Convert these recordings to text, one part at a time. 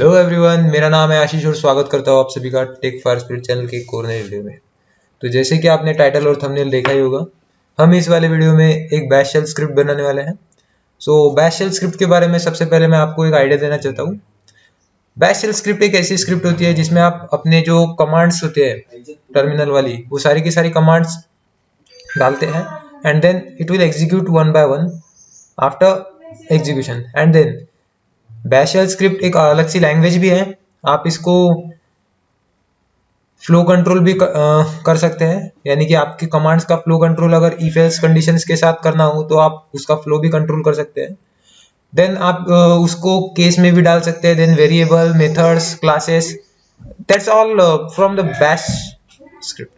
Hello everyone, मेरा नाम है आशीष और स्वागत करता हूँ आप सभी का टेक फॉर स्पीड चैनल के एक और नए वीडियो में। तो जैसे कि आपने टाइटल और थंबनेल देखा ही होगा, हम इस वाले वीडियो में एक बैश शेल स्क्रिप्ट बनाने वाले हैं। सो बैश शेल स्क्रिप्ट के बारे में सबसे पहले मैं आपको एक आइडिया देना चाहता हूँ। बैश शेल स्क्रिप्ट एक ऐसी स्क्रिप्ट होती है जिसमें आप अपने जो कमांड्स होते हैं टर्मिनल वाली, वो सारी की सारी कमांड्स डालते हैं and then it will execute one by one after execution. And then bash shell script एक अलग सी लैंग्वेज भी है, आप इसको फ्लो कंट्रोल भी कर सकते हैं, यानी कि आपके कमांड्स का फ्लो कंट्रोल अगर इफ एल्स कंडीशंस के साथ करना हो तो आप उसका फ्लो भी कंट्रोल कर सकते हैं। देन आप उसको केस में भी डाल सकते हैं, then variable, methods, classes, that's all from the bash script.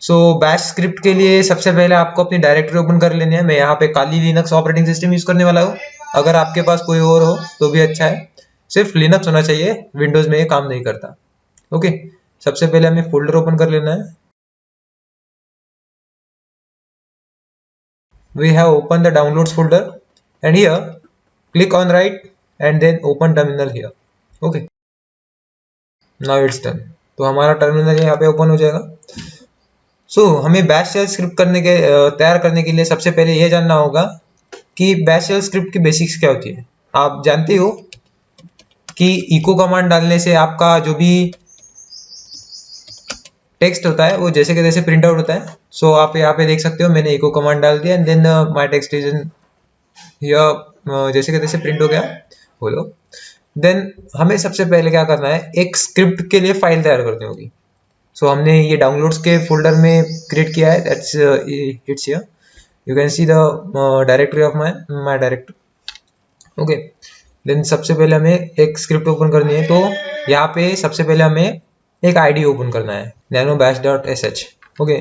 So bash script के लिए सबसे पहले आपको अपनी डायरेक्टरी ओपन कर लेनी है। मैं यहाँ पे काली लिनक्स ऑपरेटिंग सिस्टम यूज करने वाला हूँ, अगर आपके पास कोई और हो तो भी अच्छा है, सिर्फ लिनक्स होना चाहिए, विंडोज में ये काम नहीं करता। ओके, सबसे पहले हमें फोल्डर ओपन कर लेना है। We have opened the downloads folder and here click on right and then open terminal here. Okay, now it's done. तो हमारा टर्मिनल यहाँ पे ओपन हो जाएगा। हमें बैश शेल स्क्रिप्ट तैयार करने के लिए सबसे पहले यह जानना होगा कि बैश शेल स्क्रिप्ट की बेसिक्स क्या होती है। आप जानते हो कि इको कमांड डालने से आपका जो भी टेक्स्ट होता है वो जैसे कि जैसे प्रिंट आउट होता है। आप यहाँ पे देख सकते हो, मैंने इको कमांड डाल दिया and then my text is in here, जैसे कि जैसे प्रिंट हो गया। बोलो, देन हमें सबसे पहले क्या करना है, एक स्क्रिप्ट के लिए फाइल तैयार करनी होगी। हमने ये डाउनलोड्स के फोल्डर में क्रिएट किया है, that's its here, you can see the directory of my directory. Okay, then सबसे पहले हमें एक स्क्रिप्ट ओपन करनी है। तो यहाँ पे सबसे पहले हमें एक आईडी ओपन करना है, nano bash dot S H. Okay,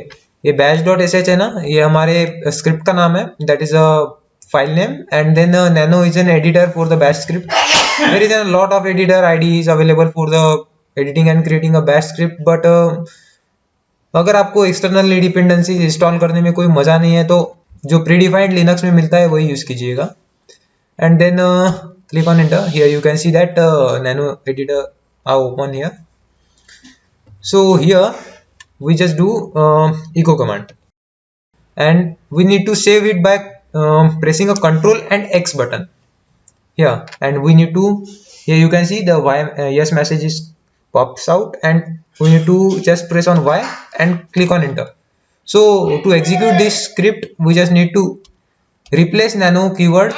ये bash डॉट एस एच है ना, ये हमारे स्क्रिप्ट का नाम है, that is a file name. And then nano is an editor for the bash script. There is a lot of editor IDs available for the editing and creating a bash script, but अगर आपको external dependency install करने में कोई मजा नहीं है तो जो प्रीडिफाइंड लिनक्स में मिलता है वही यूज कीजिएगा। And then click on enter. Here you can see that nano editor are open here. Here we just do echo command and we need to save it by pressing a control and X button here. And we need to, here you can see the y yes message is pops out and we need to just press on Y and click on enter. To execute this script we just need to replace nano keyword.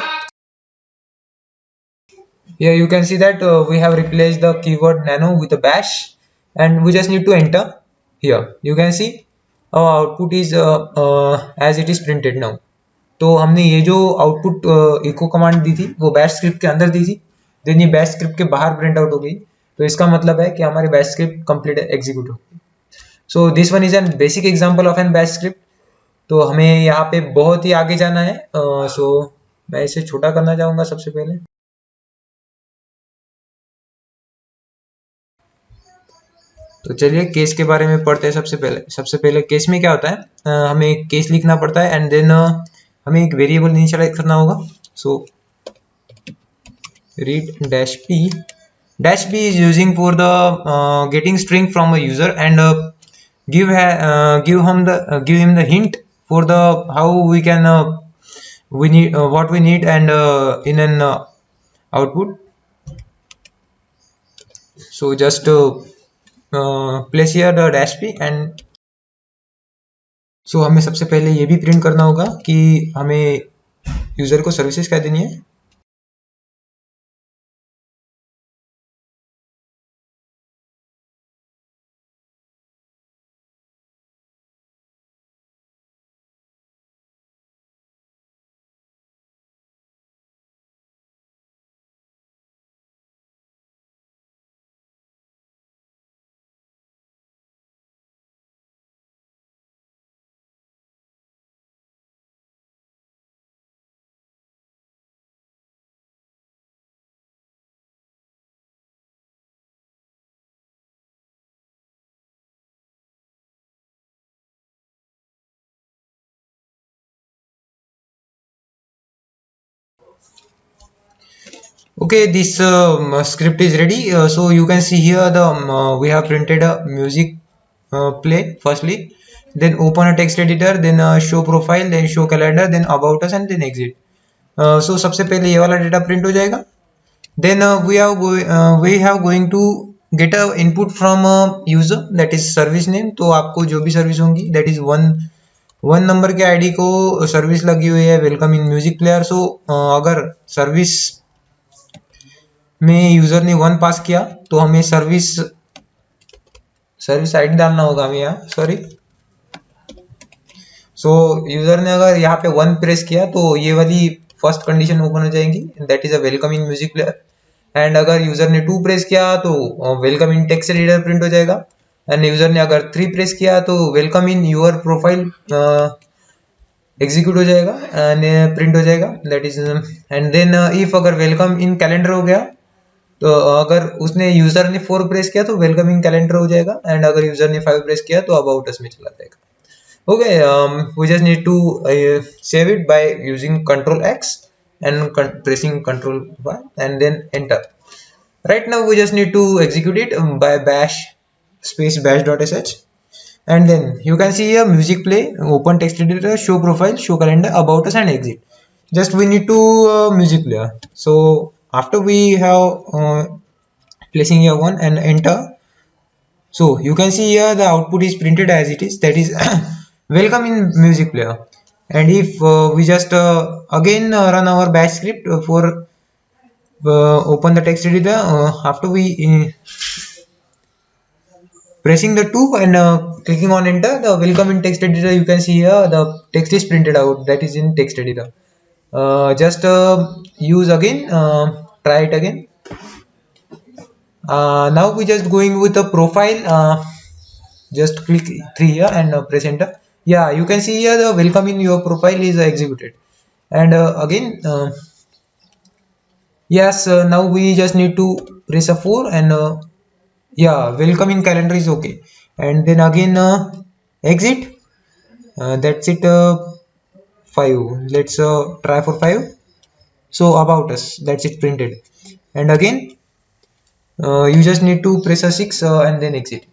Here you can see that we have replaced the keyword nano with a bash and we just need to enter. Here you can see our output is as it is printed now. तो हमने ये जो output eco command दी थी वो bash script के अंदर दी थी, then ये बैश स्क्रिप्ट के बाहर प्रिंट आउट हो गई। तो इसका मतलब है कि हमारी बैश स्क्रिप्ट कंप्लीट एग्जीक्यूट हो गई। This one is an basic example of an bash script. तो हमें यहाँ पे बहुत ही आगे जाना है। मैं इसे छोटा करना चाहूंगा सबसे पहले। तो चलिए केस के बारे में पढ़ते हैं। सबसे पहले केस में क्या होता है, हमें केस लिखना पड़ता है एंड देन हमें एक वेरिएबल इनिशियलाइज करना होगा। Read dash P is using for the getting string from a user and give him the hint for the how we can we need what we need and in an output. Just place here the dash p and हमें सबसे पहले ये भी print करना होगा कि हमें user को सर्विसेज क्या देनी है। Okay, this script is ready. So you can see here the we have printed a music play firstly, then open a text editor, then show profile, then show calendar, then about us, and then exit. So सबसे पहले ये वाला data print हो जाएगा. Then we have going to get a input from a user, that is service name. तो आपको जो भी सर्विस होंगी, that is वन नंबर के आईडी को सर्विस लगी हुई है वेलकम इन म्यूजिक प्लेयर. सो अगर सर्विस में यूजर ने वन पास किया तो हमें सर्विस सर्विस आईडी डालना होगा हमें यहाँ, सॉरी. सो यूजर ने अगर यहाँ पे वन प्रेस किया तो ये वाली फर्स्ट कंडीशन ओपन हो जाएगी, that is a welcome in music player. And अगर यूजर ने टू प्रेस किया तो वेलकम इन टेक्स्ट एडिटर प्रिंट हो जाएगा. एंड यूजर ने अगर थ्री प्रेस किया तो welcome in your profile execute हो जाएगा एंड प्रिंट हो जाएगा, that is. And then if अगर वेलकम इन कैलेंडर हो गया तो अगर उसने यूजर ने फोर प्रेस किया तो वेलकम इन कैलेंडर हो जाएगा. एंड अगर यूजर ने फाइव प्रेस किया तो अबाउट अस में चला जाएगा. Okay, we just need to save it by using Control X and pressing Control Y and then enter. Right now we just need to execute it by bash space bash.sh, and then you can see here music play, open text editor, show profile, show calendar, about us, and exit. Just we need to music player. So after we have placing here one and enter, so you can see here the output is printed as it is, that is welcome in music player. And if we just again run our bash script for open the text editor, after we pressing the 2 and clicking on enter, the welcome in text editor, you can see here the text is printed out, that is in text editor. Just use again, try it again. Now we just going with the profile. Just click 3 here and press enter. Yeah, you can see here the welcome in your profile is executed. And again, yes, now we just need to press a 4 and yeah, welcome in calendar is okay. And then again exit. That's it. 5. Let's try for 5. So about us, that's it printed. And again you just need to press a 6 and then exit.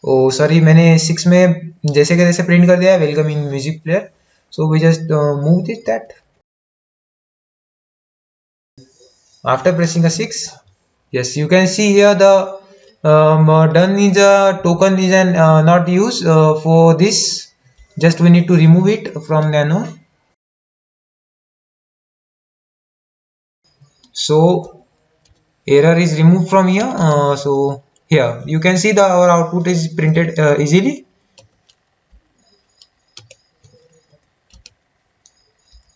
Oh sorry, मैंने 6 में जैसे के जैसे print कर दिया है welcome in music player. So we just move this that after pressing a 6. yes, you can see here the done is a token is an not used for this. Just we need to remove it from nano. So error is removed from here. So here you can see the our output is printed easily.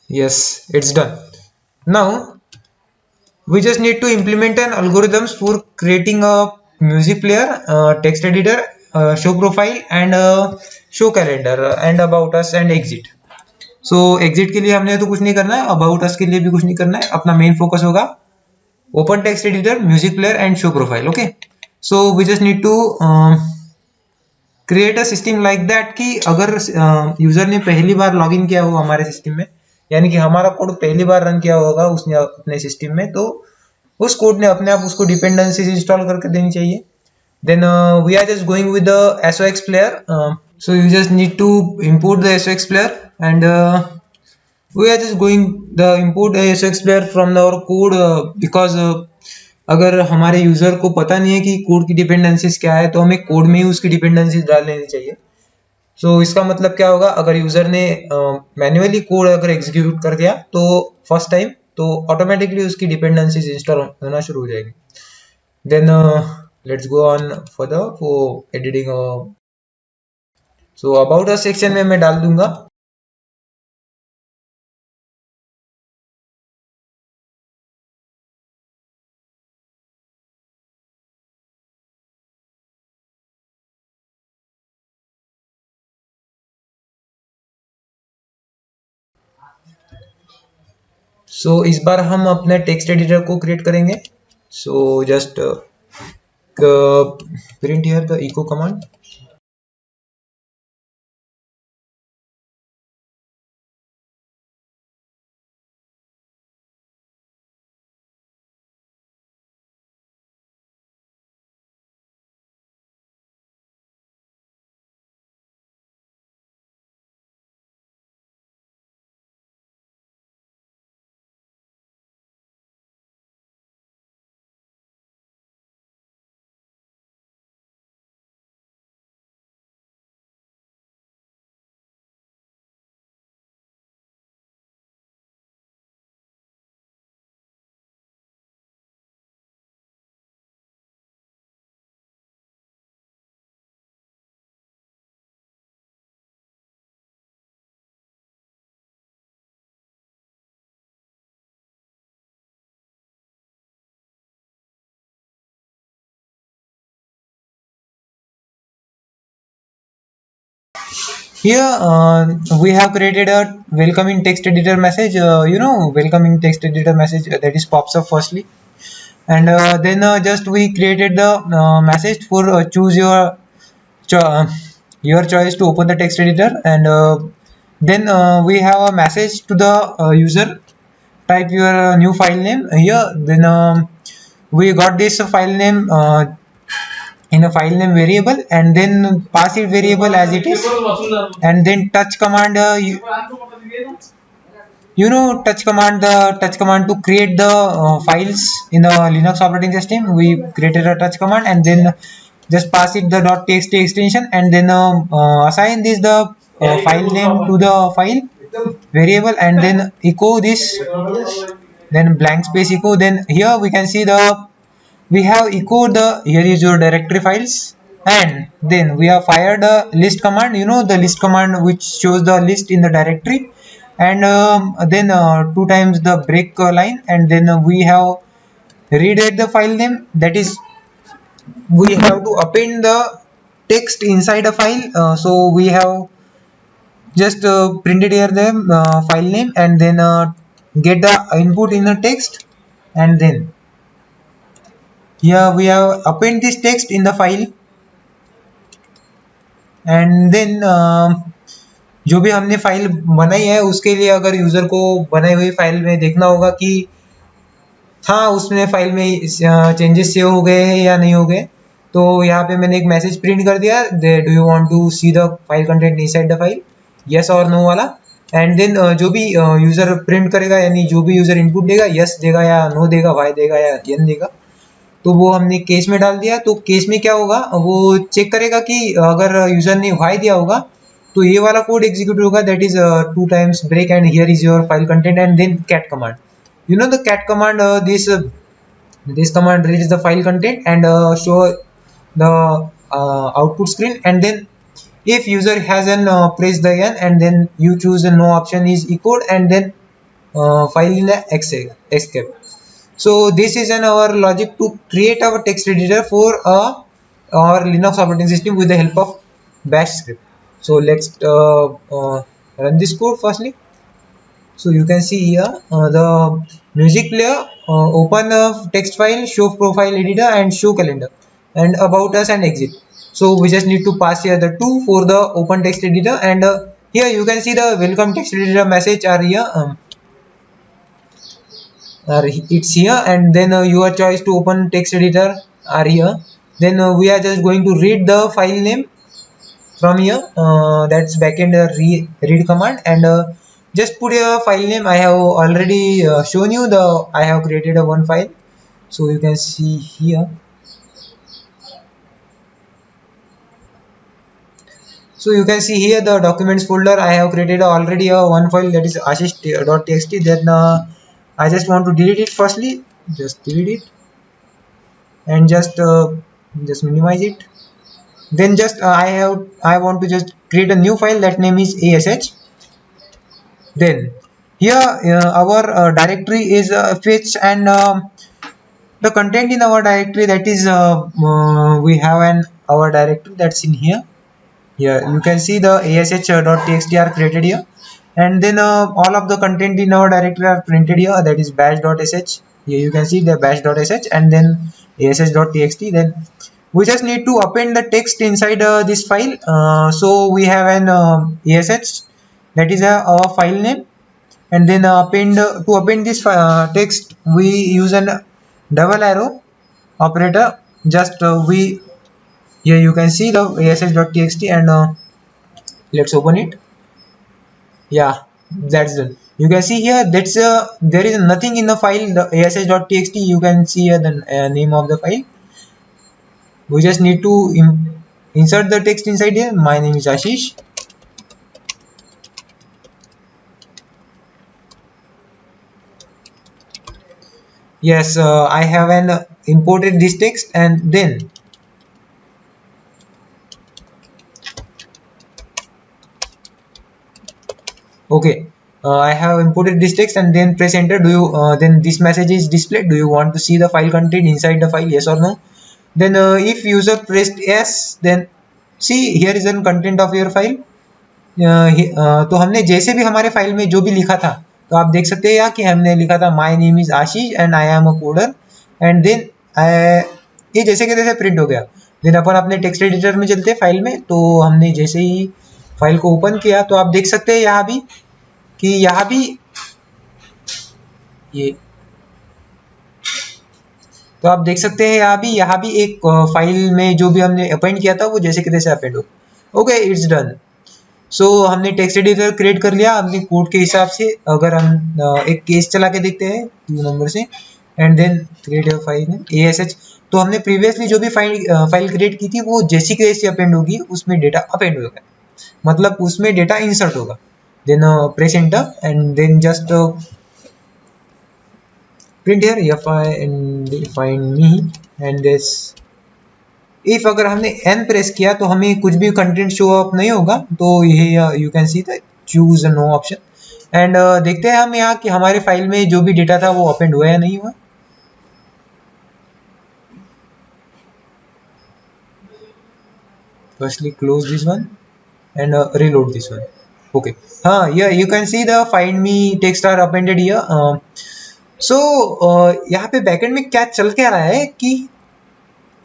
Yes, it's done. Now we just need to implement an algorithms for creating a music player, text editor, show profile, and show calendar, and about us and exit. So exit के लिए हमने तो कुछ नहीं करना है, about us के लिए भी कुछ नहीं करना है. अपना मेन फोकस होगा open text editor, music player, and show profile. Okay, so we just need to create a system like that कि अगर यूजर ने पहली बार लॉगिन किया हो हमारे सिस्टम में, यानी कि हमारा कोड पहली बार रन किया होगा उसने अपने सिस्टम में, तो उस कोड ने अपने आप उसको डिपेंडेंसीज इंस्टॉल करके देनी चाहिए. Then we are just going with the SOX player. So you just need to import the SOX player and we are just going the import SOX player from our code, because अगर हमारे user को पता नहीं है कि code की dependencies क्या है तो हमें कोड में ही उसकी डिपेंडेंसीज डाल लेनी चाहिए. सो इसका मतलब क्या होगा, अगर यूजर ने मैन्युअली कोड अगर एग्जीक्यूट कर दिया तो फर्स्ट टाइम, तो ऑटोमेटिकली उसकी डिपेंडेंसीज इंस्टॉल होना शुरू हो जाएगी. Then let's go on further for editing. So about us section में मैं डाल दूंगा. सो इस बार हम अपने टेक्स्ट एडिटर को क्रिएट करेंगे. So just print here the echo command. Here we have created a welcoming text editor message. Welcoming text editor message that is pops up firstly, and then just we created the message for choose cho your choice to open the text editor, and then we have a message to the user. Type your new file name here. Then we got this file name in a file name variable, and then pass it variable as it is, and then touch command. Touch command, the touch command to create the files in the Linux operating system. We created a touch command, and then just pass it the .txt extension, and then assign this the file name to the file variable, and then echo this, then blank space echo. Then here we can see the we have echoed the here is your directory files, and then we have fired a list command, the list command which shows the list in the directory, and then two times the break line, and then we have redirect the file name, that is we have to append the text inside a file. So we have just printed here the file name, and then get the input in the text, and then here we have append this text in the file, and then जो भी हमने file बनाई है उसके लिए अगर user को बनाई हुई फाइल में देखना होगा कि हाँ उसमें फाइल में चेंजेस सेव हो गए हैं या नहीं हो गए, तो यहाँ पे मैंने एक मैसेज प्रिंट कर दिया, do you want to see the file content inside the file, yes और नो वाला। एंड देन जो भी यूजर प्रिंट करेगा, यानी जो भी यूजर इनपुट देगा, यस देगा या नो देगा, वाई देगा या एन देगा, तो वो हमने केस में डाल दिया। तो केस में क्या होगा, वो चेक करेगा कि अगर यूजर ने वाई दिया होगा तो ये वाला कोड एग्जीक्यूट होगा, that is 2 times break and here is your file content, and then cat command, the cat command, this command reads the file content and show the output screen, and then if user hasn't pressed the n, and then you choose the no option is echoed, and then file in the escape. So this is our logic to create our text editor for our Linux operating system with the help of bash script. So let's run this code firstly. So you can see here the music player, open a text file, show profile editor, and show calendar, and about us, and exit. So we just need to pass here the 2 for the open text editor, and here you can see the welcome text editor message are here, it's here, and then your choice to open text editor are here. Then we are just going to read the file name from here, that's backend read command, and just put your file name. I have already shown you I have created a one file, so you can see here. So you can see here the documents folder. I have created already a one file, that is ashish.txt. Then I just want to delete it firstly. Just delete it, and just minimize it. Then just I want to just create a new file, that name is ash. Then here our directory is fetch, and the content in our directory, that is we have our directory that's in here. Here you can see the ash.txt are created here, and then all of the content in our directory are printed here, that is bash.sh. Here you can see the bash.sh, and then ash.txt. Then we just need to append the text inside this file. So we have an ash, that is our file name, and then to append this text we use an double arrow operator. Just we here you can see the ash.txt, and let's open it. Yeah, that's done. You can see here that's there is nothing in the file, the ash.txt. You can see here the name of the file. We just need to insert the text inside here. My name is Ashish. Yes, I have imported this text, and then okay, I have imported this text, and then press enter. Do you then this message is displayed. Do you want to see the file content inside the file, yes or no? Then if user pressed yes, then see here is the content of your file. तो हमने जैसे भी हमारे file में जो भी लिखा था, तो आप देख सकते हैं यहाँ कि हमने लिखा था my name is Ashish and I am a coder, and then ये जैसे के जैसे प्रिंट हो गया। देन अपन अपने टेक्स्ट एडिटर में चलते हैं फाइल में, तो हमने जैसे ही फाइल को ओपन किया तो आप देख सकते हैं यहाँ भी कि यहाँ भी ये, तो आप देख सकते हैं यहाँ भी एक फाइल में जो भी हमने अपेंड किया था वो जैसे कि तैसे अपेंड हो। Okay, it's done. सो हमने टेक्स्ट एडिटर क्रिएट कर लिया अपने कोड के हिसाब से। अगर हम एक केस चला के देखते हैं 2 नंबर से, and then create a file ASH, तो हमने प्रीवियसली जो भी फाइल क्रिएट की थी वो जैसी के जैसी अपेंड होगी उसमें डेटा अपेंड होगा, मतलब उसमें डेटा इंसर्ट होगा। Then press enter and then just print here find me and this, if अगर हमने n प्रेस किया तो हमें कुछ भी कंटेंट शो अप नहीं होगा, तो ये you can see the choose no option. And देखते हैं हम यहाँ कि हमारे फाइल में जो भी डेटा था वो अपेंड हुआ या नहीं हुआ। Firstly close this one and reload this one. Okay, हाँ, yeah, you can see the find me text are appended here. सो यहाँ पे बैकएंड में क्या चल के आ रहा है कि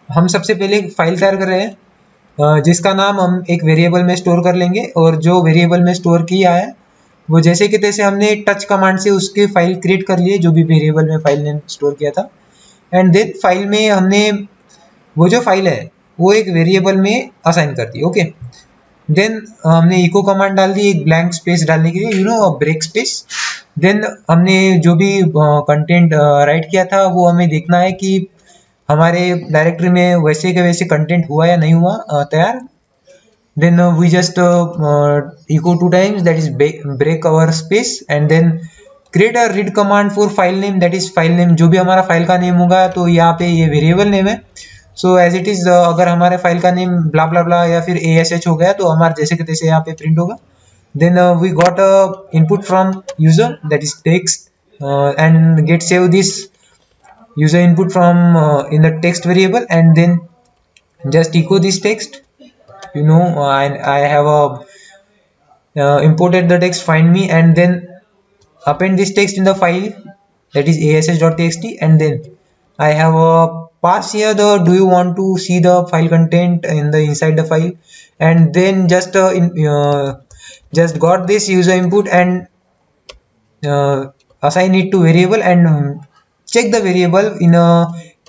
हम सबसे पहले एक फाइल तैयार कर रहे हैं जिसका नाम हम एक वेरिएबल में स्टोर कर लेंगे, और जो वेरिएबल में स्टोर किया है वो जैसे कि तैसे हमने टच कमांड से उसकी फाइल क्रिएट कर लिए जो भी वेरिएबल में फाइल नेम स्टोर किया था। एंड देन फाइल में हमने वो जो फाइल है वो एक वेरिएबल में असाइन कर दी। ओके, देन हमने इको कमांड डाल दी एक ब्लैंक स्पेस डालने के लिए, ब्रेक स्पेस। देन हमने जो भी कंटेंट राइट किया था वो हमें देखना है कि हमारे डायरेक्टरी में वैसे के वैसे कंटेंट हुआ या नहीं हुआ तैयार। Then we just echo 2 times, that is break our space, and then create a read command for file name, that is file name जो भी हमारा फाइल का नेम होगा, तो यहाँ पे ये वेरिएबल नेम है। सो एज इट इज अगर हमारे फाइल का नेम ब्ला ब्ला ब्ला या फिर ASH हो गया तो हमारे जैसे कि तैसे यहाँ पे प्रिंट होगा। Then we got a input from user, that is text, and get save this user input from in the text variable, and then just echo this text. I have a imported the text find me, and then append this text in the file, that is ash.txt, and then I have a pass here the do you want to see the file content in the inside the file, and then just got this user input and assign it to variable, and check the variable in a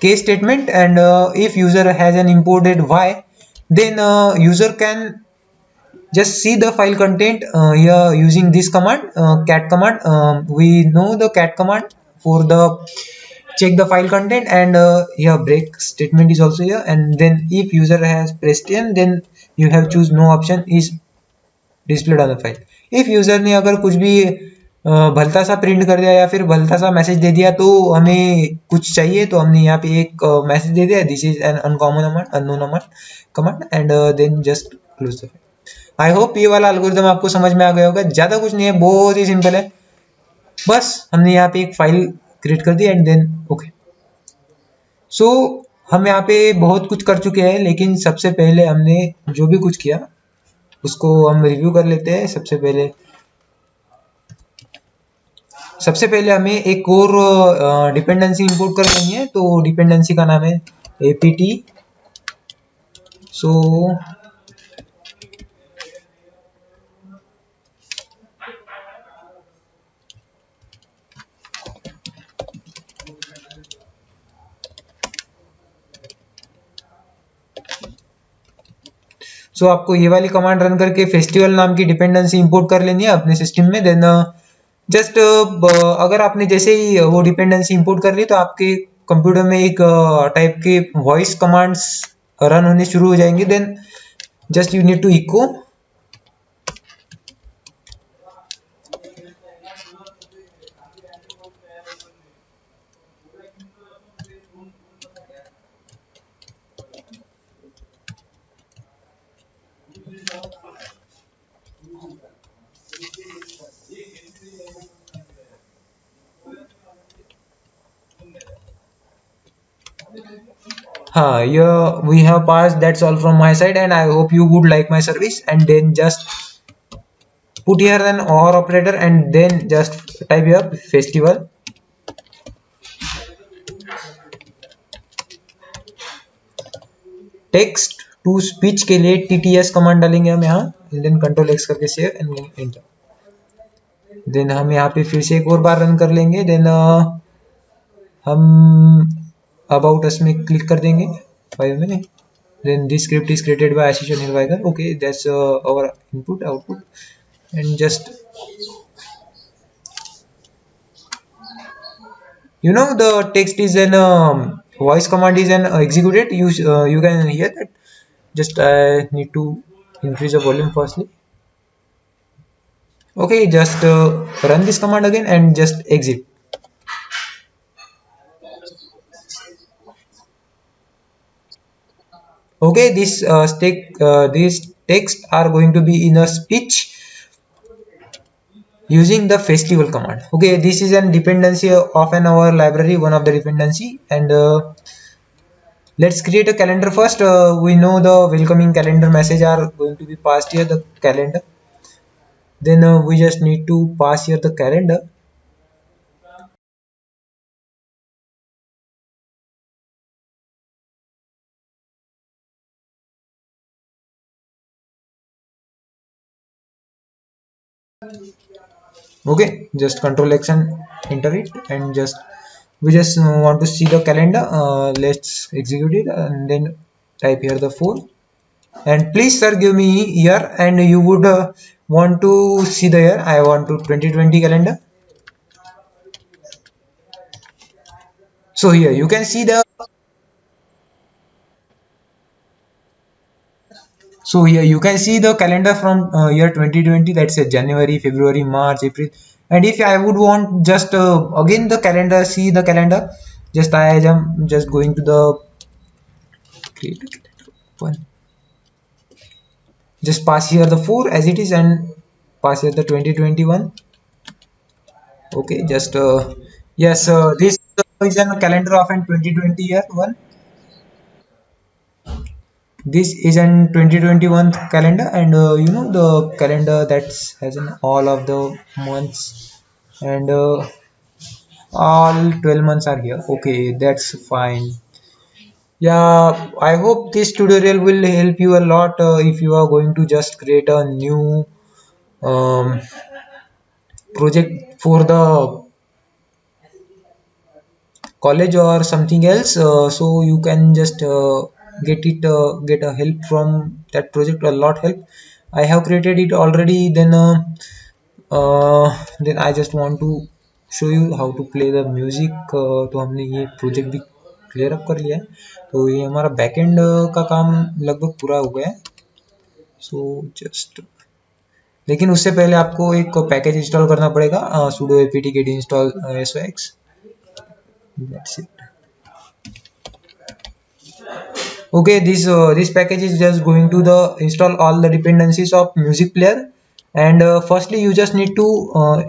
case statement, and if user has an imported y, then user can just see the file content here using this command, cat command. We know the cat command for the check the file content, and here break statement is also here, and then if user has pressed n, then you have choose no option is displayed on the file. if user ने अगर कुछ भी भलता सा print कर दिया या फिर भलता सा मैसेज दे दिया तो हमें कुछ चाहिए, तो हमने यहाँ पे एक मैसेज दे दिया this is an uncommon unknown command, and then just close the file. I hope ये वाला एल्गोरिथम आपको समझ में आ गया होगा। ज़्यादा कुछ नहीं है, बहुत ही सिंपल है, बस हमने यहाँ पे एक फाइल क्रिएट कर दी एंड देन ओके। सो हम यहाँ पे बहुत कुछ कर चुके हैं, लेकिन सबसे पहले हमने जो भी कुछ किया उसको हम रिव्यू कर लेते हैं। सबसे पहले हमें एक और डिपेंडेंसी इंपोर्ट कर लेनी है, तो डिपेंडेंसी का नाम है apt। सो आपको ये वाली कमांड रन करके फेस्टिवल नाम की डिपेंडेंसी इंपोर्ट कर लेनी है अपने सिस्टम में। देन जस्ट अगर आपने जैसे ही वो डिपेंडेंसी इंपोर्ट कर ली तो आपके कंप्यूटर में एक टाइप के वॉइस कमांड्स रन होने शुरू हो जाएंगे। Then just you need to echo here we have passed, that's all from my side, and I hope you would like my service, and then just put here an or operator and then just type here festival. Text to speech के लिए tts command डालेंगे हम यहाँ, then control X करके save and enter. Then हम यहाँ पे फिर से एक और बार रन कर लेंगे। देन हम अबाउट अस में क्लिक कर देंगे 5 में। Then this script is created by Ashish Nirvaykar. Okay, that's our input output and just the text is an voice command is an executed. You can hear that. Just I need to increase the volume firstly. Okay, just run this command again and just exit. Okay, these text are going to be in a speech using the festival command. Okay, this is a dependency of an our library, one of the dependency. And let's create a calendar first. We know the welcoming calendar message are going to be passed here, the calendar. Then we just need to pass here the calendar. Okay, just control x and enter it, and just we just want to see the calendar. Let's execute it and then type here the 4, and please sir give me year, and you would want to see the year. I want to 2020 calendar. So here you can see the, calendar from year 2020. That's January, February, March, April. And if I would want just again the calendar, see the calendar, just I am just going to the create a calendar one. Just pass here the 4 as it is and pass here the 2021. Okay, just yes, this is a calendar of an 2020 year one. This is an 2021 calendar, and the calendar that has an all of the months, and all 12 months are here. Okay, that's fine. Yeah, I hope this tutorial will help you a lot if you are going to just create a new um, project for the college or something else. So you can just get a help from that project, a lot help. I have created it already. Then I just want to show you how to play the music. तो हमने ये project भी clear up कर लिया है, तो ये हमारा बैकएंड का काम लगभग पूरा हो गया है। सो जस्ट, लेकिन उससे पहले आपको एक पैकेज इंस्टॉल करना पड़ेगा, sudo apt-get install sox. That's it. Okay, this package is just going to the install all the dependencies of music player. And firstly you just need to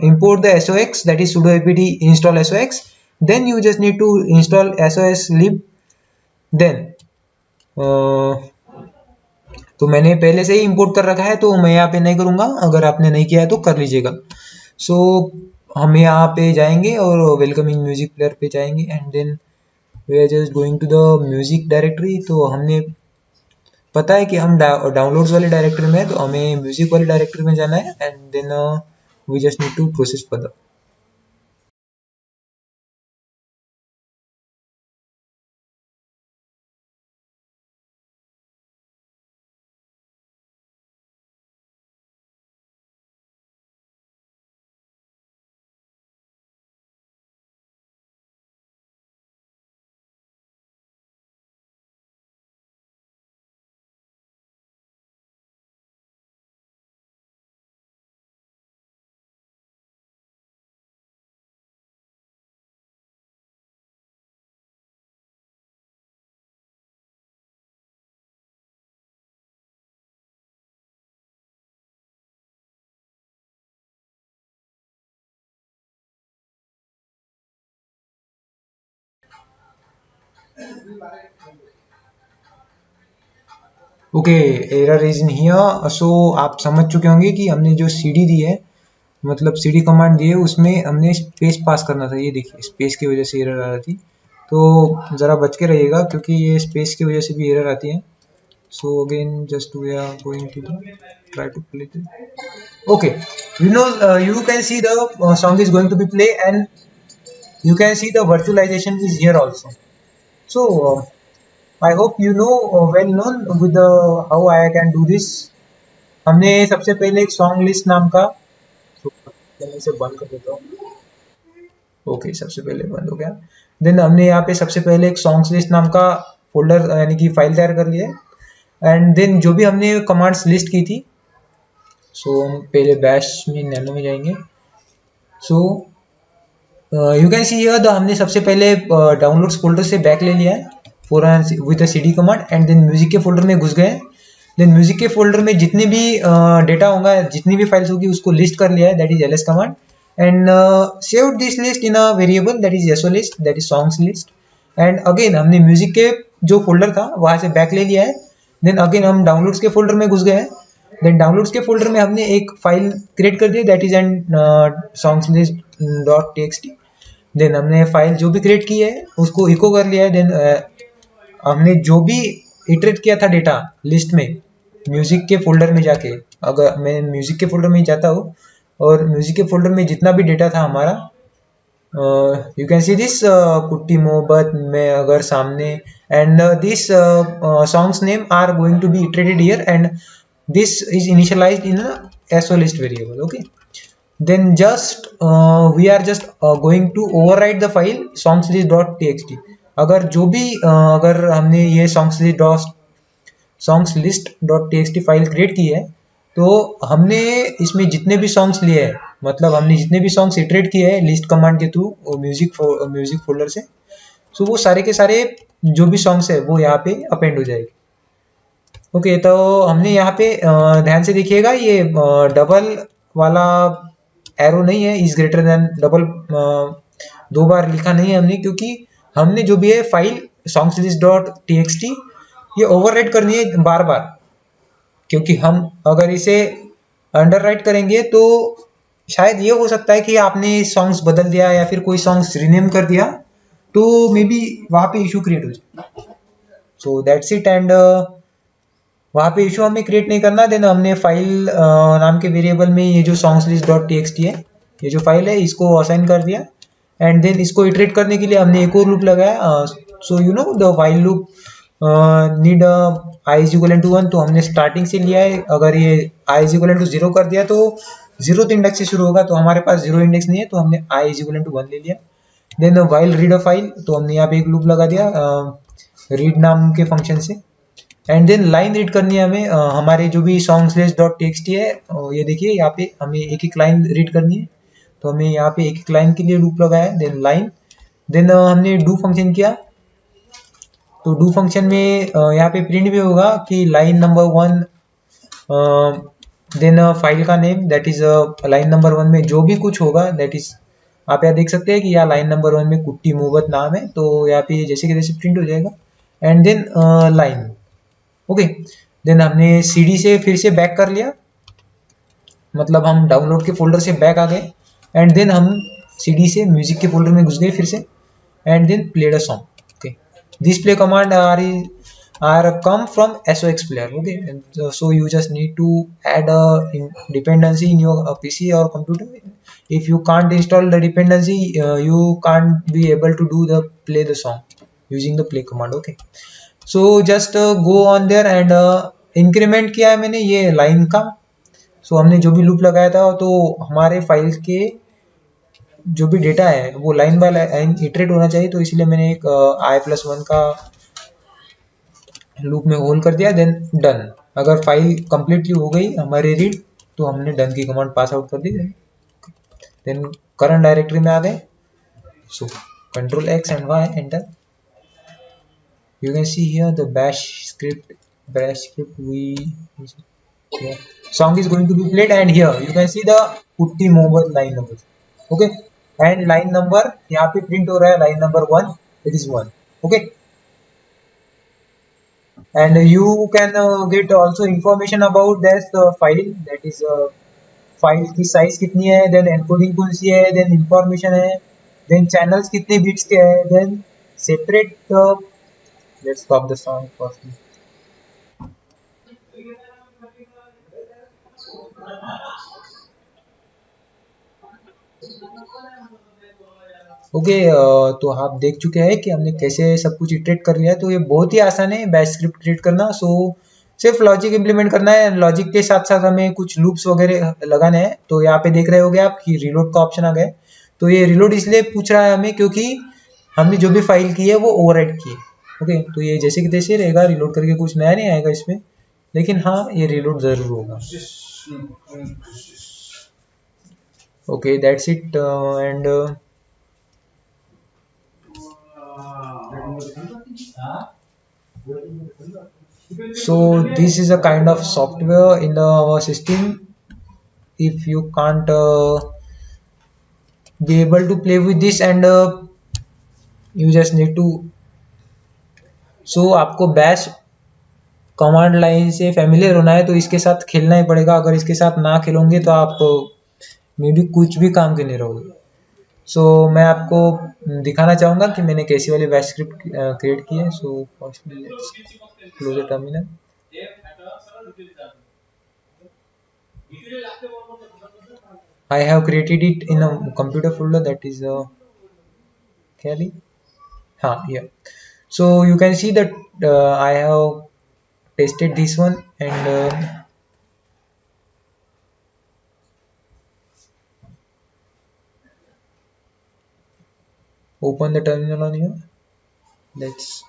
import the sox, that is sudo apt install sox. Then you just need to install sos lib. Then तो मैंने पहले से ही import कर रखा है, तो मैं यहाँ पे नहीं करूँगा, अगर आपने नहीं किया है तो कर लीजिएगा। सो हम यहाँ पे जाएंगे और वेलकमिंग म्यूजिक प्लेयर पे जाएंगे, and then we are just going to the music directory. तो हमने पता है कि हम डाउनलोड्स वाली डायरेक्टरी में है, तो हमें म्यूजिक वाली डायरेक्टरी में जाना है, and then we just need to process further. Okay, error is in here. So आप समझ चुके होंगे कि हमने जो सीडी दी है, मतलब सीडी कमांड दी है, उसमें हमने स्पेस पास करना था। ये देखिए स्पेस की वजह से एरर आ रही थी, तो ज़रा बच के रहिएगा क्योंकि ये स्पेस की वजह से भी एरर आती है। So again, just we are going to try to play it. Okay, you can see the song is going to be play, and you can see the virtualization is here also. So I hope you know well known with the how I can do this. हमने सबसे पहले एक song list नाम का, so, मैं इसे बंद कर देता हूँ। ओके, सबसे पहले बंद हो गया। देन हमने यहाँ पे सबसे पहले एक सॉन्ग्स लिस्ट नाम का फोल्डर यानी कि फाइल तैयार कर लिया है। एंड देन जो भी हमने कमांड्स लिस्ट की थी, सो हम पहले बैश में नैनो में जाएंगे। So you can see here the हमने सबसे पहले डाउनलोड्स फोल्डर से बैक ले लिया है for with the CD command, and then music के फोल्डर में घुस गए। देन म्यूजिक के फोल्डर में जितने भी डेटा होगा, जितनी भी फाइल्स होगी, उसको लिस्ट कर लिया है, that is LS command, and saved this list in a variable that is SO list, that is songs list. And again हमने म्यूजिक के जो फोल्डर था वहां से बैक ले लिया है। देन अगेन हम डाउनलोड्स के फोल्डर में घुस गए हैं। देन डाउनलोड्स के फोल्डर में हमने एक फाइल क्रिएट कर दी, that is an songs list dot TXT. Then हमने फाइल जो भी क्रिएट की है उसको इको कर लिया है। देन हमने जो भी इटरेट किया था डेटा लिस्ट में म्यूजिक के फोल्डर में जाके, अगर मैं म्यूजिक के फोल्डर में जाता हूँ और म्यूजिक के फोल्डर में जितना भी डेटा था हमारा, यू कैन सी दिस कुट्टी मोहब्बत में अगर सामने, and this songs name are going to be iterated here, and this is initialized in SO list variable. Okay, then just we are just going to overwrite the file songslist.txt। अगर जो भी अगर हमने ये songslist.txt फाइल क्रिएट की है, तो हमने इसमें जितने भी सॉन्ग्स लिए हैं, मतलब हमने जितने भी सॉन्ग्स इटरेट किए हैं लिस्ट कमांड के थ्रू म्यूजिक फोल्डर से, सो वो सारे के सारे जो भी सॉन्ग्स है वो यहाँ पे अपेंड हो जाएगी। ओके, तो हमने यहाँ पे ध्यान से देखिएगा, ये डबल वाला एरो नहीं है, इज ग्रेटर देन डबल दो बार लिखा नहीं है हमने, क्योंकि हमने जो भी है फाइल songslist.txt ये ओवरराइट करनी है बार बार, क्योंकि हम अगर इसे अंडरराइट करेंगे तो शायद ये हो सकता है कि आपने सॉन्ग्स बदल दिया या फिर कोई सॉन्ग्स रीनेम कर दिया, तो मे बी वहां पे इशू क्रिएट हो जाए। सो दैट्स इट, एंड वहाँ पे इशू हमें क्रिएट नहीं करना। देन हमने फाइल नाम के वेरिएबल में ये जो songslist.txt है, ये जो फाइल है, इसको असाइन कर दिया, एंड देन इसको इटरेट करने के लिए हमने एक और लूप लगाया। So you know the while loop need i is equal to 1, तो हमने स्टार्टिंग से लिया है। अगर ये i इज इक्वल टू 0 कर दिया तो 0th इंडेक्स से शुरू होगा, तो हमारे पास 0 इंडेक्स नहीं है, तो हमने i इज इक्वल टू 1 ले लिया। Then while read a file, तो हमने यहाँ पे एक लूप लगा दिया रीड नाम के फंक्शन से, एंड देन लाइन रीड करनी है हमें हमारे जो भी songslist.txt है, ये देखिए यहाँ पे हमें एक एक लाइन रीड करनी है, तो हमें यहाँ पे एक एक लाइन के लिए लूप लगाया, देन लाइन। देन हमने डू फंक्शन किया, तो डू फंक्शन में यहाँ पे प्रिंट भी होगा कि लाइन नंबर 1, देन फाइल का name that is line number 1 में जो भी कुछ होगा, दैट इज आप यहाँ देख सकते हैं कि यहाँ लाइन नंबर 1 में कुट्टी मोहब्बत नाम है, तो यहाँ पे जैसे कि जैसे प्रिंट हो जाएगा, and then line. Okay, then हमने सीडी से फिर से बैक कर लिया, मतलब हम डाउनलोड के फोल्डर से बैक आ गए, एंड देन हम सीडी से म्यूजिक के फोल्डर में घुस गए फिर से, and then played a song. Okay, this play command are come from SOX player। Okay, so you just need to add a dependency in your PC or computer. If you can't install the dependency, you can't be able to do the play the song using the play command. Okay, so just go on their and increment किया है मैंने ये line का। सो हमने जो भी loop लगाया था, तो हमारे फाइल के जो भी डेटा है वो लाइन बाय लाइन इटरेट होना चाहिए, तो इसलिए मैंने एक i+1 का लूप में होल्ड कर दिया, देन डन। अगर फाइल कंप्लीटली हो गई हमारी रीड, तो हमने डन की कमांड पास आउट कर दी, देन करंट डायरेक्टरी में आ गए। सो Ctrl+X and Y, enter. You can see here the bash script we yeah. Song is going to be played, and here you can see the putty mover line number. Okay, and line number यहाँ पे print हो रहा है line number 1, it is 1. Okay, and you can get also information about that file, that is file की size कितनी है, then encoding कौन सी है, देन इंफॉर्मेशन है, देन चैनल्स कितने बिट्स के है, then separate let's stop the song first. Okay, तो आप देख चुके हैं कि हमने कैसे सब कुछ इटरेट कर लिया है. तो ये बहुत ही आसान है बैश स्क्रिप्ट क्रिएट करना. सो सिर्फ लॉजिक इंप्लीमेंट करना है, लॉजिक के साथ साथ हमें कुछ लूप्स वगैरह लगाने हैं. तो यहाँ पे देख रहे होगे आप कि रिलोड का ऑप्शन आ गया है. तो ये रिलोड इसलिए पूछ रहा है हमें क्योंकि हमने जो भी फाइल की है वो ओवरराइट की है. ओके, तो ये जैसे कि तैसे रहेगा, रिलोड करके कुछ नया नहीं आएगा इसमें, लेकिन हाँ ये रिलोड जरूर होगा. Okay, that's it. And so this is a kind of software in the system. If you can't be able to play with this, and you just need to, so आपको बैश कमांड लाइन से familiar होना है, तो इसके साथ खेलना ही पड़ेगा. अगर इसके साथ ना खेलोगे तो आप मे भी कुछ भी काम के नहीं रहोगे. सो मैं आपको दिखाना चाहूँगा कि मैंने कैसी वाली बैश स्क्रिप्ट क्रिएट की है. So firstly let's close the terminal. I have created it in a computer folder, that is Kelly. Yeah. So you can see that I have tested this one, and open the terminal on here. Let's.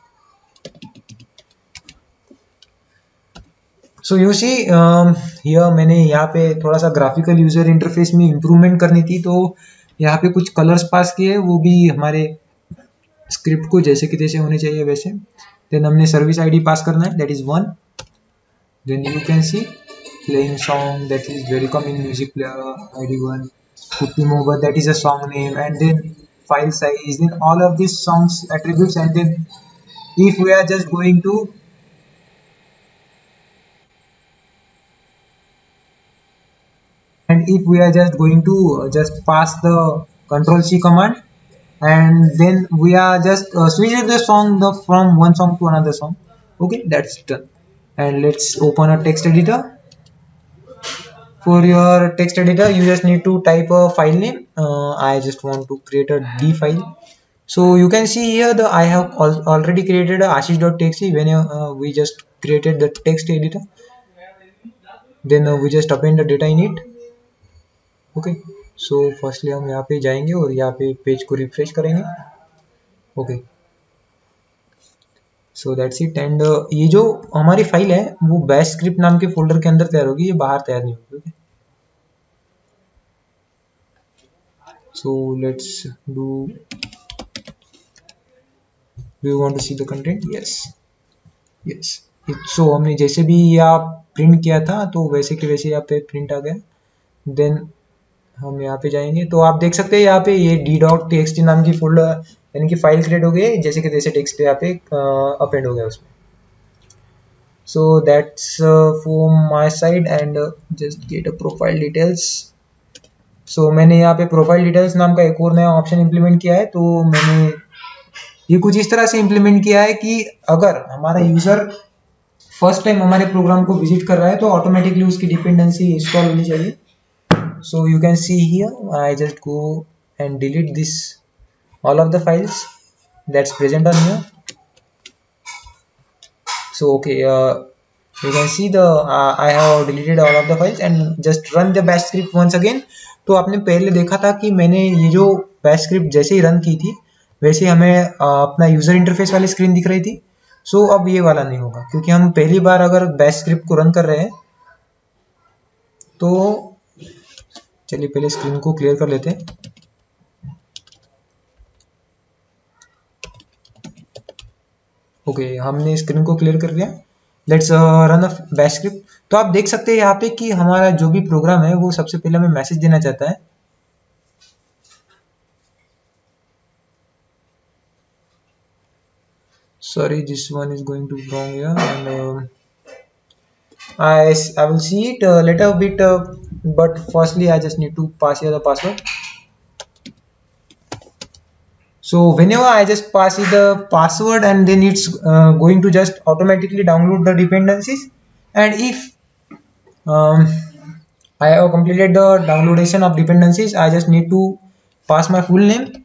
So you see here मैंने यहाँ पे थोड़ा सा graphical user interface में improvement करनी थी, तो यहाँ पे कुछ कलर्स पास किए, वो भी हमारे स्क्रिप्ट को जैसे कि तैसे होने चाहिए वैसे. देन हमने सर्विस आईडी पास करना है, that is 1. Then you can see playing song, that is welcome in music player id1, putting over, that is a song name, and then file size, then all of these songs attributes. And then if we are just going to, just pass the control C command, and then we are just switching the song from one song to another song. Okay, that's done. And let's open a text editor. For your text editor you just need to type a file name. I just want to create a D file. So you can see here I have already created a ashish.txt when we just created the text editor. Then we just append the data in it. Okay, so firstly हम यहाँ पे जाएंगे और यहाँ पे page को refresh करेंगे. Okay, so that's it. And ये जो हमारी फाइल है वो बैश स्क्रिप्ट नाम के फोल्डर के अंदर तैयार होगी, ये बाहर तैयार नहीं होगी. Okay, so let's do, do you want to see the content? yes. So हमने जैसे भी यहाँ प्रिंट किया था तो वैसे के वैसे यहाँ पे प्रिंट आ गया. देन हम यहाँ पे जाएंगे तो आप देख सकते हैं यहाँ पे ये d.txt नाम की फोल्डर यानी कि फाइल क्रिएट हो गई, जैसे कि जैसे टेक्स्ट यहाँ पे अपेंड हो गया उसमें. So that's from my side. And just get a profile details. So मैंने यहाँ पे प्रोफाइल डिटेल्स नाम का एक और नया ऑप्शन इंप्लीमेंट किया है. तो मैंने ये कुछ इस तरह से इंप्लीमेंट किया है कि अगर हमारा यूजर फर्स्ट टाइम हमारे प्रोग्राम को विजिट कर रहा है तो ऑटोमेटिकली उसकी डिपेंडेंसी इंस्टॉल होनी चाहिए. So you can see here I just go and delete this all of the files that's present on here. So okay, you can see I have deleted all of the files and just run the bash script once again. तो आपने पहले देखा था कि मैंने ये जो bash script जैसे ही रन की थी वैसे ही हमें अपना यूजर इंटरफेस वाली स्क्रीन दिख रही थी. सो अब ये वाला नहीं होगा क्योंकि हम पहली बार अगर bash स्क्रिप्ट को रन कर रहे हैं. तो चलिए पहले स्क्रीन को क्लियर कर लेते हैं. ओके, हमने स्क्रीन को क्लियर कर लिया. Let's run a bash script. तो आप देख सकते हैं यहाँ पे कि हमारा जो भी प्रोग्राम है वो सबसे पहले हमें मैसेज देना चाहता है. sorry, this one is going to wrong here, and I will see it later a bit, but firstly I just need to pass here the password. So whenever I just pass it the password, and then it's going to just automatically download the dependencies. And if um, I have completed the downloadation of dependencies, I just need to pass my full name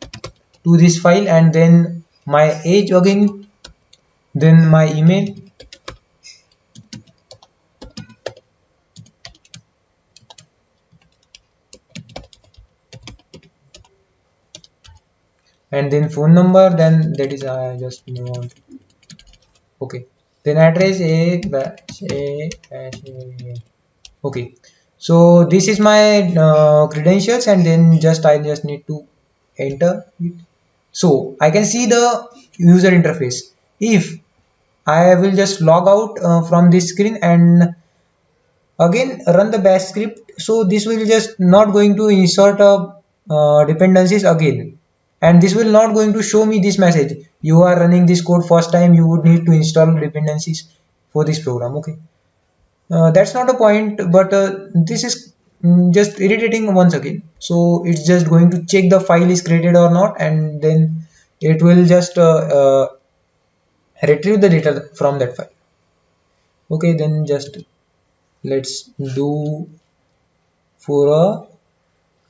to this file, and then my age again, then my email, and then phone number, then that is I just move on. Okay, then address okay. So this is my credentials, and then I just need to enter it. So I can see the user interface. If I will just log out from this screen and again run the bash script, so this will just not going to insert dependencies again, and this will not going to show me this message, you are running this code first time, you would need to install dependencies for this program. Okay, that's not a point, but this is just irritating once again. So it's just going to check the file is created or not, and then it will just retrieve the data from that file. Okay, then just let's do for a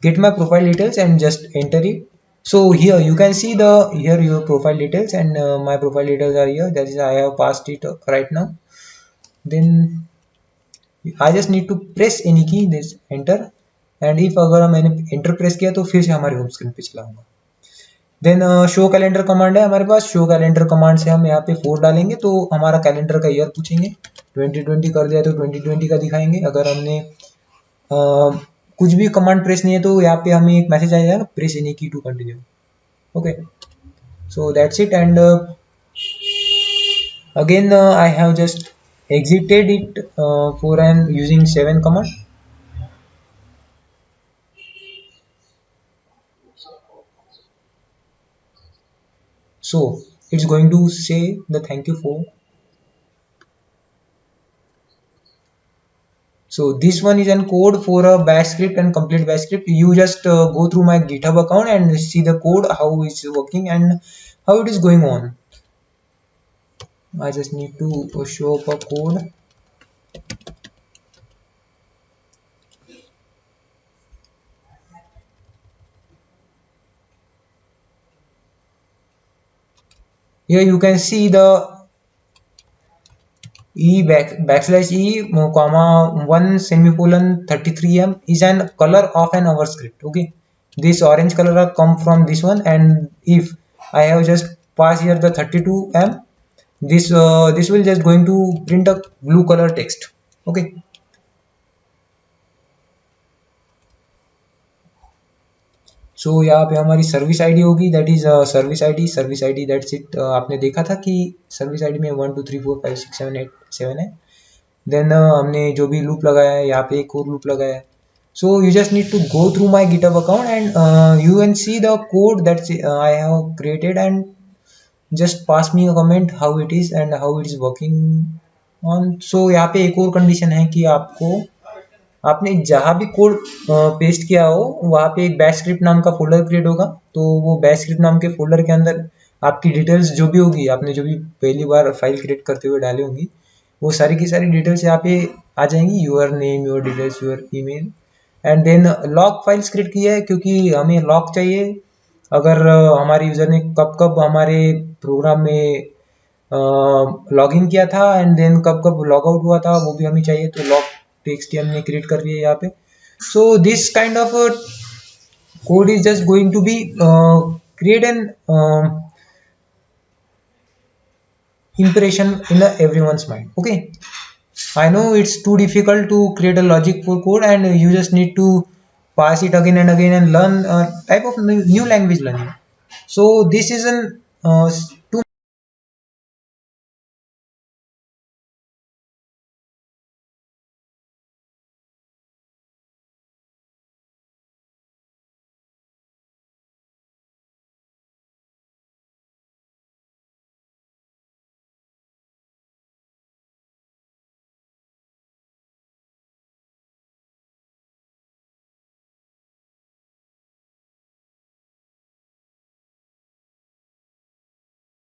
get my profile details and just enter it. So here you can see here your profile details, and my profile details are here, that is I have passed it right now. Then I just need to press any key, this enter, and if अगर मैंने enter press किया तो फिर से हमारे home screen पे चला होगा. देन शो कैलेंडर कमांड है हमारे पास. शो कैलेंडर कमांड से हम यहाँ पे 4 डालेंगे तो हमारा कैलेंडर का ईयर पूछेंगे. 2020 कर दिया तो 2020 का दिखाएंगे. अगर हमने कुछ भी कमांड प्रेस नहीं है तो यहाँ पे हमें एक मैसेज आएगा ना, press any key to continue. Okay, so that's it. And again I have just exited it for I'm using 7 command. So it's going to say the thank you for. So this one is an code for a bash script and complete bash script. You just go through my GitHub account and see the code, how it's working and how it is going on. I just need to show up a code. Here you can see the backslash e comma 1 semicolon 33m is an color of an our script. Okay, this orange color come from this one, and if I have just passed here the 32m, this will just going to print a blue color text. Okay, सो यहाँ पे हमारी service ID होगी, that is service ID that's it. आपने देखा था कि service ID में 1 2 3 4 5 6 7 8 7 है. देन हमने जो भी लूप लगाया है, यहाँ पे एक और लूप लगाया है. So you just need to go through my GitHub account and you can see the code that's I have created, and just pass me a comment how it is and how it is working on. So यहाँ पे एक और condition है कि आपने जहाँ भी code paste किया हो वहाँ पे एक बैश स्क्रिप्ट नाम का फोल्डर क्रिएट होगा. तो वो बैश स्क्रिप्ट नाम के फोल्डर के अंदर आपकी डिटेल्स जो भी होगी, आपने जो भी पहली बार फाइल क्रिएट करते हुए डाली होंगी, वो सारी की सारी डिटेल्स यहाँ पे आ जाएंगी. Your name, your details, your email, and then log files create की है क्योंकि हमें लॉग चाहिए. अगर हमारे यूजर ने कब कब हमारे प्रोग्राम में लॉग इन किया था एंड देन कब कब लॉग आउट हुआ था, वो भी हमें चाहिए. तो लॉग टेक्स्ट हमने क्रिएट कर दिया यहाँ पे. So this kind of code is just going to be create an impression in everyone's mind. Okay, I know it's too difficult to create a logic for code, and you just need to pass it again and again and learn a type of new language learning. So this is an